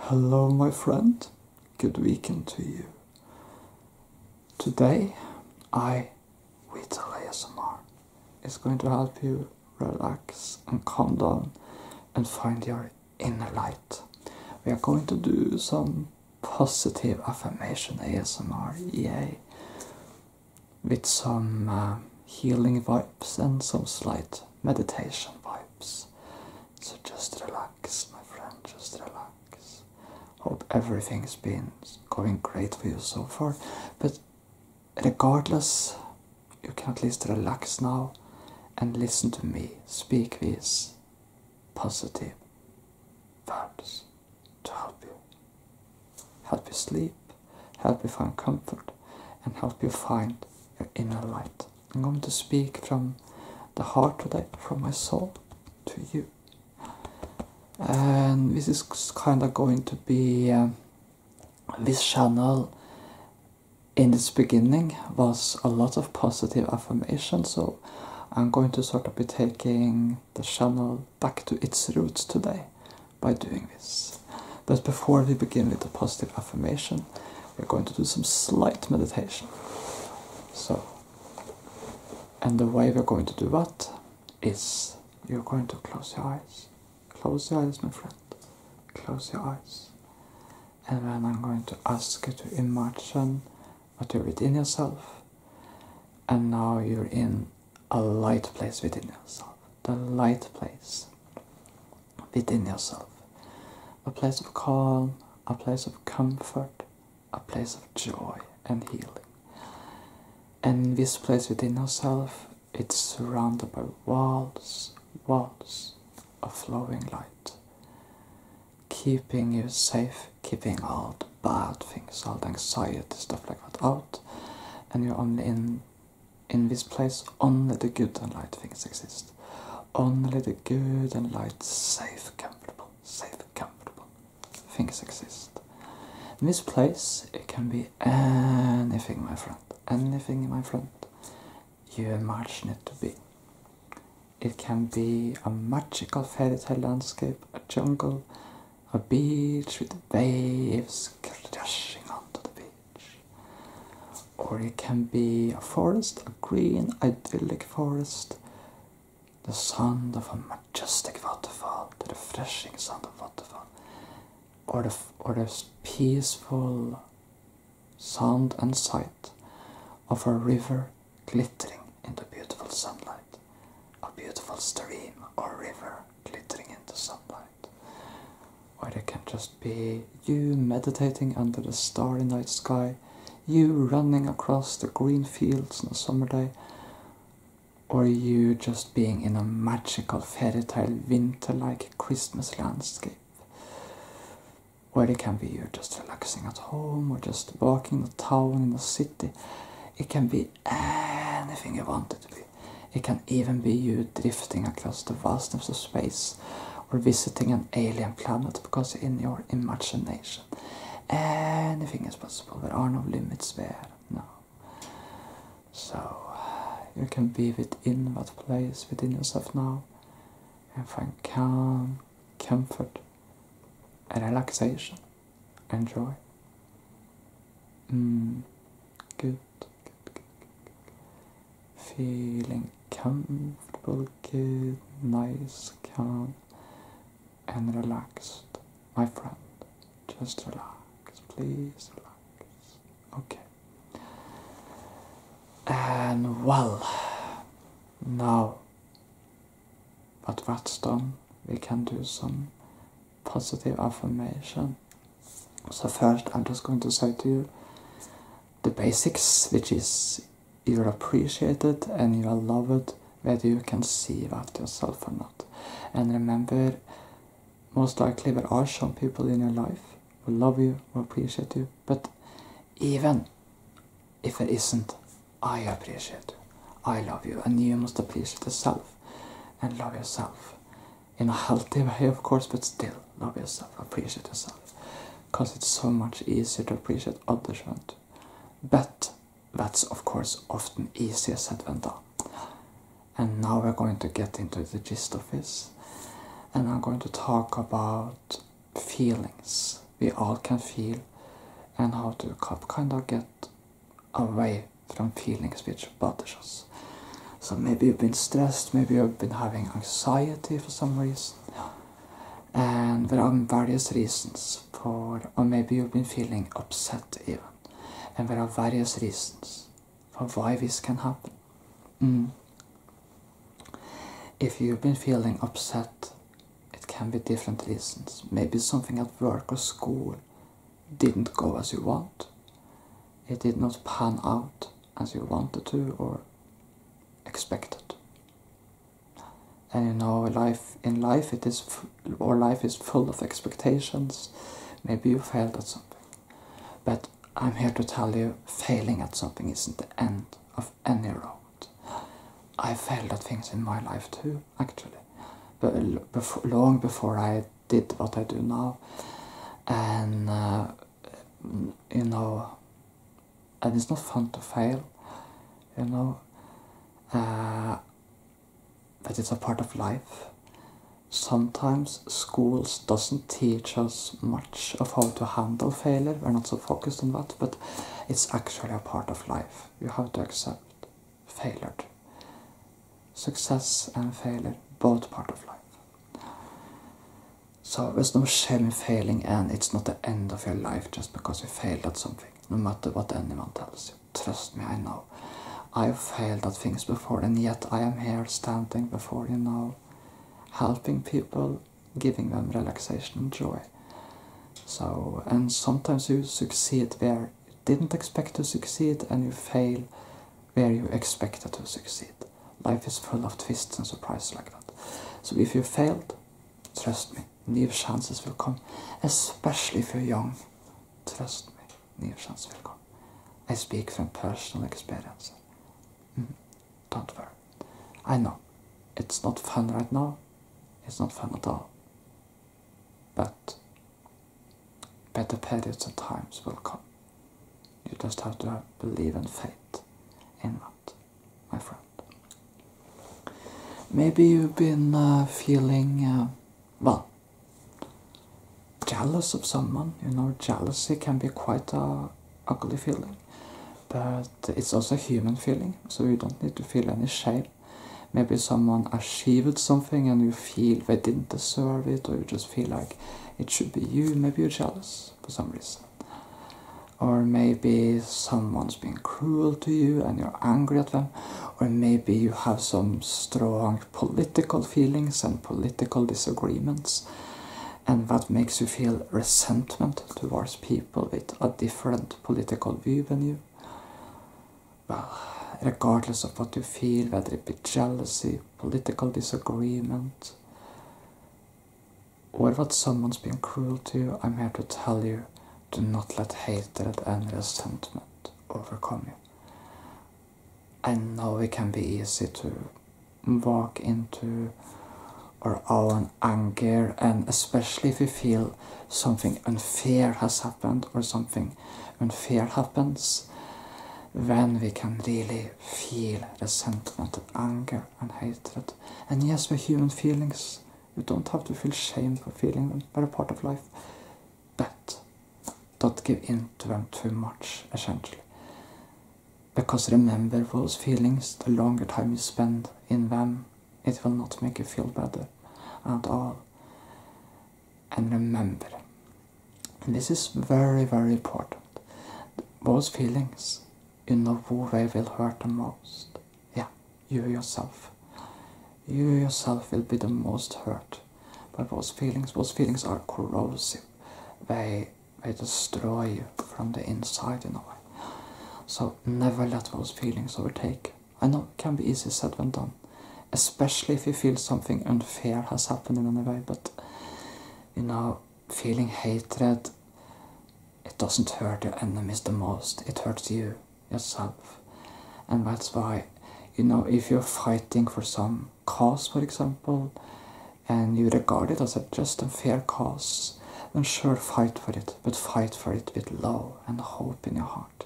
Hello, my friend. Good weekend to you. Today, with ASMR, is going to help you relax and calm down and find your inner light. We are going to do some positive affirmation ASMR, yay, with some healing vibes and some slight meditation vibes. So just relax, my friend, just relax. Hope everything's been going great for you so far, but regardless, you can at least relax now and listen to me speak these positive words to help you sleep, help you find comfort, and help you find your inner light. I'm going to speak from the heart today, from my soul to you. And this is kind of going to be this channel in its beginning was a lot of positive affirmation, so I'm going to sort of be taking the channel back to its roots today by doing this. But before we begin with the positive affirmation, we're going to do some slight meditation. And the way we're going to do that is you're going to close your eyes. Close your eyes, my friend. Close your eyes. And then I'm going to ask you to imagine that you're within yourself. And now you're in a light place within yourself. The light place within yourself. A place of calm, a place of comfort, a place of joy and healing. And in this place within yourself, it's surrounded by walls of flowing light, keeping you safe, keeping all the bad things, all the anxiety, stuff like that out. And you're only in this place, only the good and light things exist. Only the good and light, safe, comfortable things exist. In this place, it can be anything, my friend. Anything, my friend, you imagine it to be. It can be a magical fairy tale landscape, a jungle, a beach with waves crashing onto the beach. Or it can be a forest, a green, idyllic forest, the sound of a majestic waterfall, the refreshing sound of waterfall, or the peaceful sound and sight of a river glittering in the beautiful sunlight. A beautiful stream or river glittering in the sunlight. Or it can just be you meditating under the starry night sky, you running across the green fields on a summer day, or you just being in a magical fairy tale winter-like Christmas landscape. Or it can be you just relaxing at home, or just walking the town in the city. It can be anything you want it to be. It can even be you drifting across the vastness of space, or visiting an alien planet because in your imagination. Anything is possible. There are no limits there. No. So you can be within that place, within yourself now, and find calm, comfort, and relaxation and joy. Good. Feeling comfortable, good, nice, calm, and relaxed. My friend, just relax, please relax. Okay. And well, now that that's done, we can do some positive affirmation. So first, I'm just going to say to you the basics, which is you're appreciated and you are loved, whether you can see that yourself or not. And remember, most likely there are some people in your life who love you, who appreciate you, but even if there isn't, I appreciate you, I love you, and you must appreciate yourself and love yourself. In a healthy way, of course, but still love yourself, appreciate yourself, because it's so much easier to appreciate others than to. But that's of course often easier said than done. And now we're going to get into the gist of this, and I'm going to talk about feelings we all can feel, and how to kind of get away from feelings which bothers us. So maybe you've been stressed, maybe you've been having anxiety for some reason, and there are various reasons for, or maybe you've been feeling upset even, and there are various reasons for why this can happen. If you've been feeling upset, it can be different reasons. Maybe something at work or school didn't go as you want. It did not pan out as you wanted to or expected. And you know, life is full of expectations. Maybe you failed at something. But I'm here to tell you, failing at something isn't the end of any road. I failed at things in my life too, actually. But long before I did what I do now. And, you know, and it's not fun to fail, you know. But it's a part of life. Sometimes schools doesn't teach us much of how to handle failure. We're not so focused on that, but it's actually a part of life. You have to accept failure. Success and failure, both part of life. So there's no shame in failing, and it's not the end of your life just because you failed at something, no matter what anyone tells you. Trust me, I know. I've failed at things before, and yet I am here standing before you now, helping people, giving them relaxation and joy. So, and sometimes you succeed where you didn't expect to succeed, and you fail where you expected to succeed. Life is full of twists and surprises like that. So if you failed, trust me, new chances will come, especially if you're young. Trust me, new chances will come. I speak from personal experience. Don't worry. I know, it's not fun right now. It's not fun at all. But better periods and times will come. You just have to believe in faith in that, my friend. Maybe you've been feeling, well, jealous of someone. You know, jealousy can be quite a ugly feeling. But it's also a human feeling, so you don't need to feel any shame. Maybe someone achieved something and you feel they didn't deserve it, or you just feel like it should be you. Maybe you're jealous for some reason. Or maybe someone's been cruel to you and you're angry at them. Or maybe you have some strong political feelings and political disagreements, and that makes you feel resentment towards people with a different political view than you. Well, regardless of what you feel, whether it be jealousy, political disagreement, or what someone's been cruel to you, I'm here to tell you, do not let hatred and resentment overcome you. I know it can be easy to walk into our own anger, and especially if you feel something unfair has happened or something unfair happens, then we can really feel resentment and anger and hatred. And yes, we're human feelings. You don't have to feel shame for feeling them. They're a part of life. But don't give in to them too much, essentially. Because remember, those feelings, the longer time you spend in them, it will not make you feel better at all. And remember, and this is very, very important, those feelings, you know who they will hurt the most. Yeah, you yourself. You yourself will be the most hurt by those feelings. Those feelings are corrosive. They destroy you from the inside in a way. So never let those feelings overtake. I know it can be easy said than done, especially if you feel something unfair has happened in any way, but you know, feeling hatred, it doesn't hurt your enemies the most, it hurts you, yourself. And that's why, you know, if you're fighting for some cause, for example, and you regard it as just a fair cause, then sure, fight for it, but fight for it with love and hope in your heart.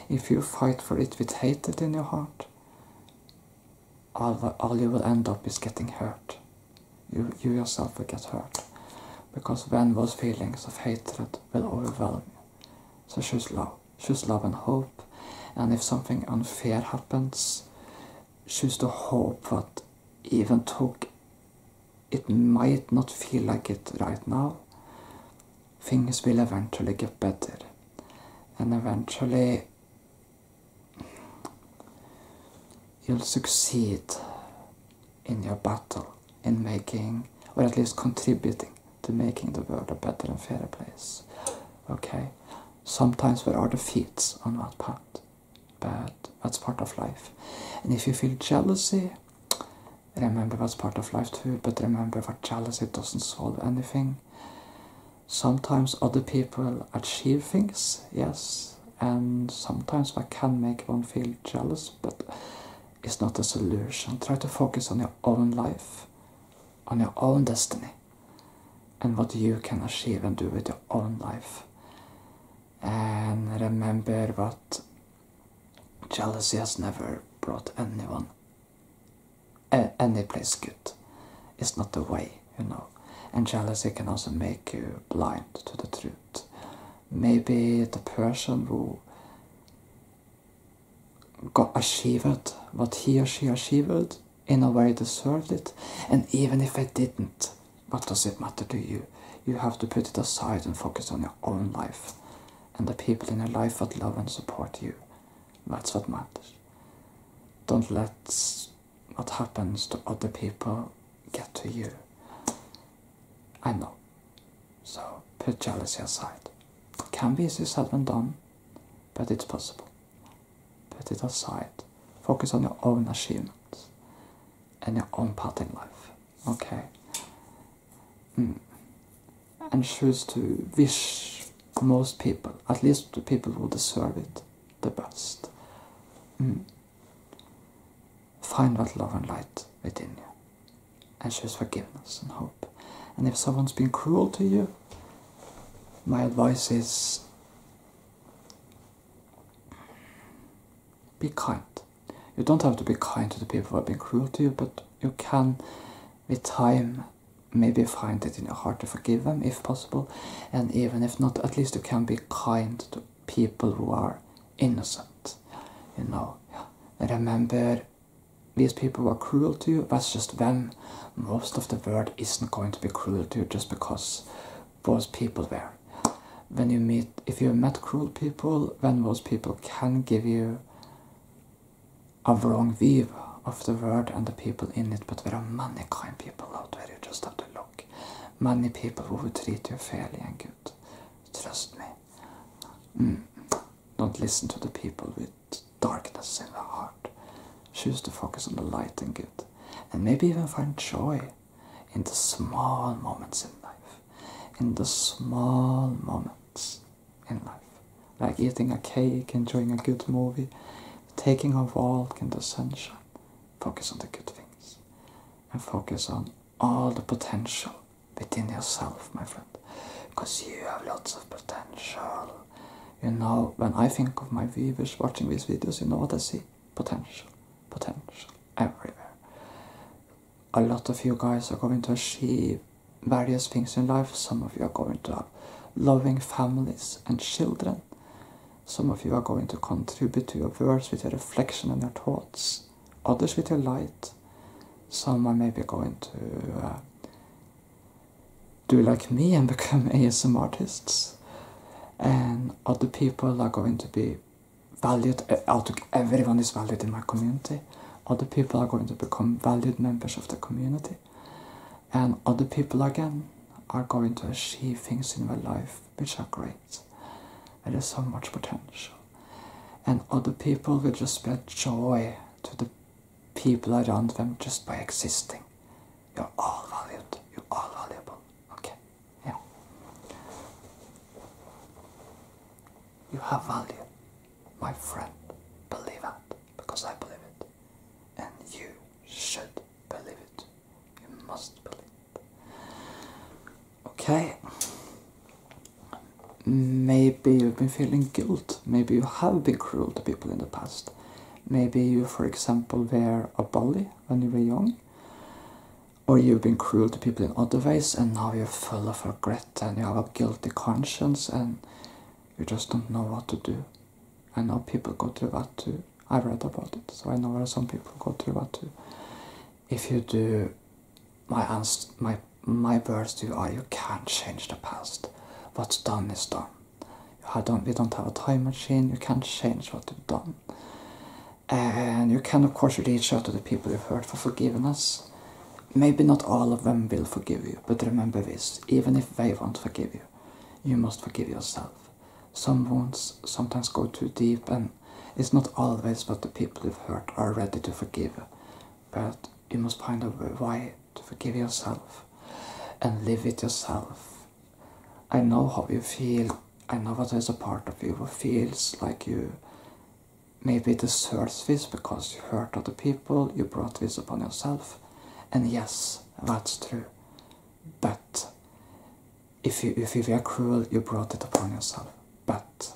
If you fight for it with hatred in your heart, all you will end up is getting hurt. You yourself will get hurt. because when those feelings of hatred will overwhelm you. So choose love. Choose love and hope. And if something unfair happens, choose to hope that even though it might not feel like it right now, things will eventually get better. And eventually you'll succeed in your battle in making, or at least contributing to making the world a better and fairer place. Okay? Sometimes there are defeats on that path, but that's part of life. And if you feel jealousy, remember that's part of life too, but remember that jealousy doesn't solve anything. Sometimes other people achieve things, yes, and sometimes that can make one feel jealous, but it's not a solution. Try to focus on your own life, on your own destiny, and what you can achieve and do with your own life. And remember that jealousy has never brought anyone any place good. It's not the way, you know. And jealousy can also make you blind to the truth. Maybe the person who achieved what he or she achieved in a way deserved it, and even if they didn't, what does it matter to you? You have to put it aside and focus on your own life and the people in your life that love and support you. That's what matters. Don't let what happens to other people get to you. I know. So put jealousy aside. It can be easy said and done, but it's possible. Put it aside. Focus on your own achievements and your own path in life. Okay? And choose to wish most people, at least the people who deserve it, the best. Find that love and light within you. And choose forgiveness and hope. And if someone's been cruel to you, my advice is be kind. You don't have to be kind to the people who have been cruel to you, but you can, with time, maybe find it in your heart to forgive them, if possible. And even if not, at least you can be kind to people who are innocent. You know, remember, these people who are cruel to you, that's just them. Most of the world isn't going to be cruel to you just because those people were. When you meet, if you met cruel people, then those people can give you a wrong view of the world and the people in it, but there are many kind people out there, you just have to look. Many people who will treat you fairly and good. Trust me. Don't listen to the people with darkness in their heart. Choose to focus on the light and good. And maybe even find joy in the small moments in life. In the small moments in life. Like eating a cake, enjoying a good movie, taking a walk in the sunshine. Focus on the good things. And focus on all the potential within yourself, my friend. Because you have lots of potential. You know, when I think of my viewers watching these videos, you know what I see? Potential. Potential. Everywhere. A lot of you guys are going to achieve various things in life. Some of you are going to have loving families and children. Some of you are going to contribute to your words with your reflection and your thoughts. Others with your light. Some are maybe going to do like me and become ASM artists. And other people are going to be valued. Everyone is valued in my community. Other people are going to become valued members of the community. And other people again are going to achieve things in their life which are great. There is so much potential. And other people will just spread joy to the people around them just by existing. You're all valued. You're all valuable. Okay? Yeah. You have value. My friend, believe that. Because I believe it. And you should believe it. You must believe it. Okay? Maybe you've been feeling guilt. Maybe you have been cruel to people in the past. Maybe you, for example, were a bully when you were young. or you've been cruel to people in other ways, and now you're full of regret and you have a guilty conscience and you just don't know what to do. I know people go through that too. I read about it, so I know where some people go through that too. If you do, my words to you are, you can't change the past. What's done is done. We don't have a time machine. You can't change what you've done. And you can, of course, reach out to the people you've hurt for forgiveness. Maybe not all of them will forgive you, but remember this, even if they won't forgive you, you must forgive yourself. Some wounds sometimes go too deep, and it's not always what the people you've hurt are ready to forgive. But you must find a way to forgive yourself and live with yourself. I know how you feel. I know that there's a part of you who feels like you maybe deserves this because you hurt other people, you brought this upon yourself. And yes, that's true. But if you were cruel, you brought it upon yourself. But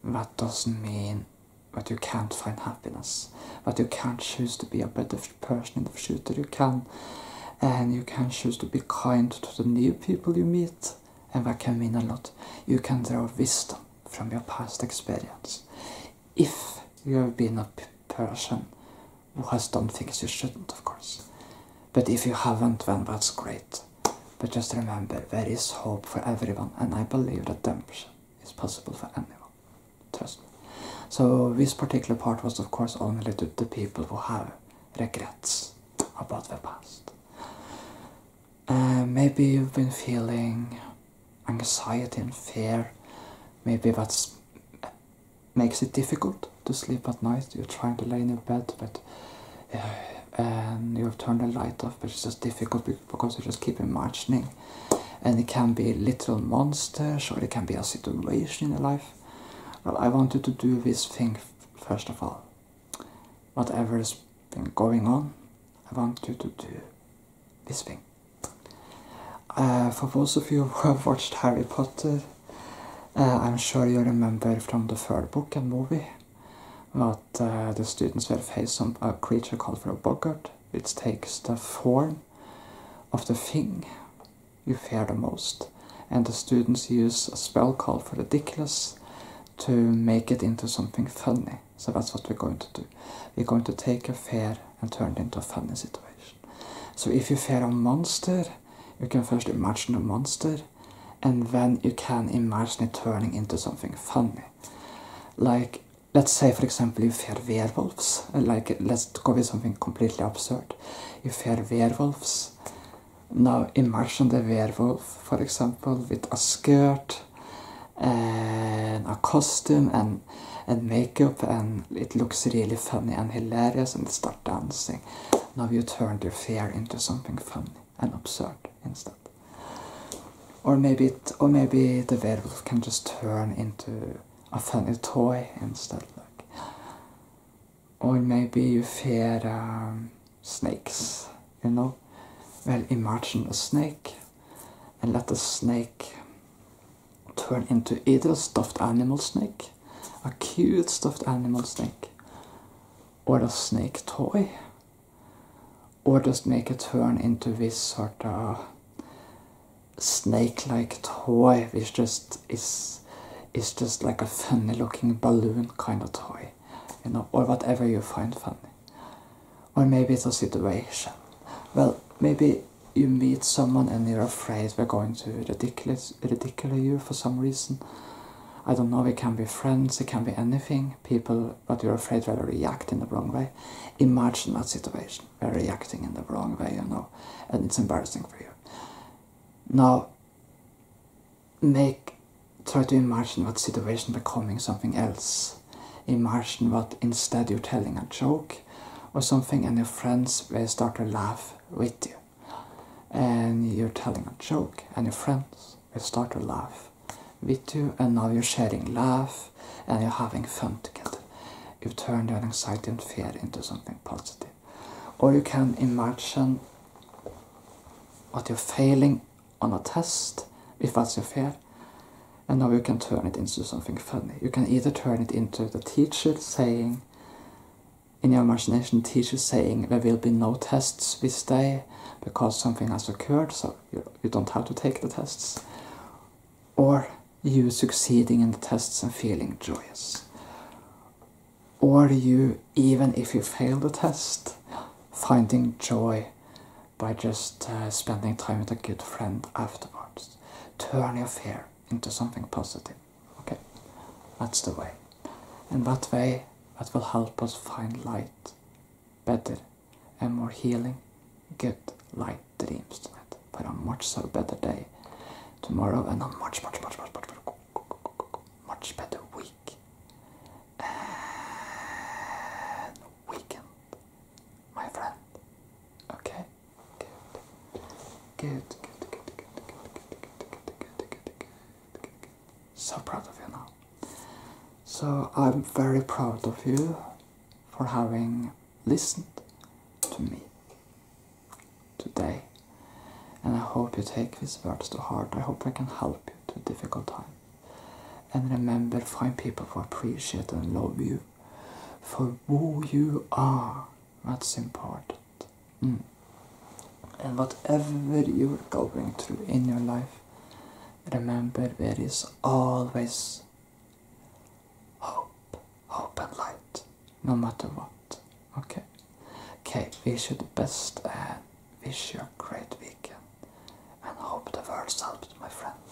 that doesn't mean that you can't find happiness, that you can't choose to be a better person in the future. You can, and you can choose to be kind to the new people you meet, and that can mean a lot. You can draw wisdom from your past experience. If you have been a person who has done things you shouldn't, of course. But if you haven't, then that's great. But just remember, there is hope for everyone, and I believe redemption is possible for anyone. Trust me. So this particular part was, of course, only to the people who have regrets about their past. Maybe you've been feeling anxiety and fear. Maybe that makes it difficult to sleep at night. You're trying to lay in your bed, but and you've turned the light off, but it's just difficult because you just keep imagining. And it can be literal monsters, or it can be a situation in your life. Well, I want you to do this thing first of all. Whatever has been going on, I want you to do this thing. For those of you who have watched Harry Potter, I'm sure you remember from the third book and movie that the students will face a creature called for a boggart, which takes the form of the thing you fear the most. And the students use a spell called for ridiculous to make it into something funny. So that's what we're going to do. We're going to take a fear and turn it into a funny situation. So if you fear a monster, you can first imagine a monster, and then you can imagine it turning into something funny. Like, let's say, for example, you fear werewolves. Let's go with something completely absurd. You fear werewolves. Now imagine the werewolf, for example, with a skirt and a costume and makeup, and it looks really funny and hilarious, and it starts dancing. Now you turn your fear into something funny and absurd instead. Or maybe the werewolf can just turn into a funny toy instead. Or maybe you fear snakes, you know? Well, imagine a snake and let the snake turn into either a stuffed animal snake, a cute stuffed animal snake, or a snake toy, or just make it turn into this sort of snake-like toy, which just is just like a funny-looking balloon kind of toy, you know, or whatever you find funny. Or maybe it's a situation. Well, maybe you meet someone and you're afraid they're going to ridicule you for some reason. I don't know, it can be friends, it can be anything. People, but you're afraid they'll react in the wrong way. Imagine that situation. They're reacting in the wrong way, you know, and it's embarrassing for you. Now, try to imagine that situation becoming something else. Imagine that instead you're telling a joke or something, and your friends will start to laugh with you. And you're telling a joke, and your friends will start to laugh with you, and now you're sharing laugh, and you're having fun together. You've turned your anxiety and fear into something positive. Or you can imagine that you're failing on a test, if that's your fear, and now you can turn it into something funny. You can either turn it into the teacher saying, in your imagination teacher saying there will be no tests this day because something has occurred, so you don't have to take the tests. Or you succeeding in the tests and feeling joyous. Or you, even if you fail the test, finding joy by just spending time with a good friend afterwards. Turn your fear into something positive. Okay, that's the way. And that way, that will help us find light, better and more healing, good light dreams tonight for a much so better day tomorrow and a much better week and weekend, my friend. Okay, good. So proud of you now. So I'm very proud of you for having listened to me today, and I hope you take these words to heart. I hope I can help you to a difficult time. And remember, find people who appreciate and love you for who you are. That's important. And whatever you're going through in your life, remember there is always hope and light, no matter what. Okay, wish you the best and wish you a great weekend, and hope the world helps, my friend.